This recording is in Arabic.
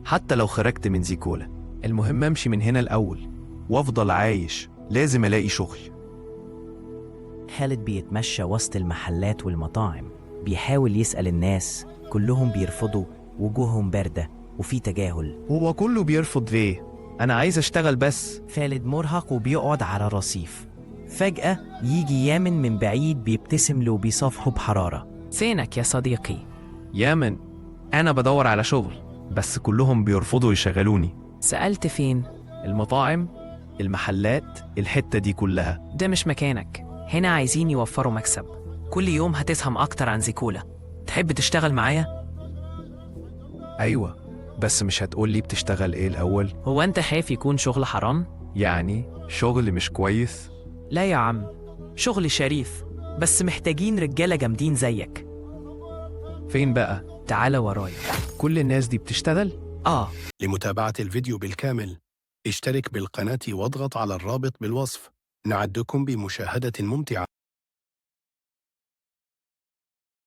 حتى لو خرجت من زيكولا. المهم امشي من هنا الأول وافضل عايش. لازم الاقي شغل. خالد بيتمشى وسط المحلات والمطاعم، بيحاول يسأل الناس، كلهم بيرفضوا، وجوههم باردة وفي تجاهل. هو كله بيرفض ليه؟ أنا عايز أشتغل بس. خالد مرهق وبيقعد على الرصيف. فجأة يجي يامن من بعيد بيبتسم له وبيصافحه بحرارة. فينك يا صديقي؟ يامن، أنا بدور على شغل بس كلهم بيرفضوا يشغلوني. سألت فين؟ المطاعم، المحلات، الحتة دي كلها. ده مش مكانك. هنا عايزين يوفروا مكسب. كل يوم هتسهم أكتر عن زيكولا. تحب تشتغل معايا؟ أيوة، بس مش هتقولي بتشتغل إيه الأول؟ هو أنت خايف يكون شغل حرام؟ يعني شغل مش كويس؟ لا يا عم، شغل شريف، بس محتاجين رجالة جامدين زيك. فين بقى؟ تعال ورايا. كل الناس دي بتشتغل؟ لمتابعة الفيديو بالكامل اشترك بالقناة واضغط على الرابط بالوصف. نعدكم بمشاهدة ممتعة.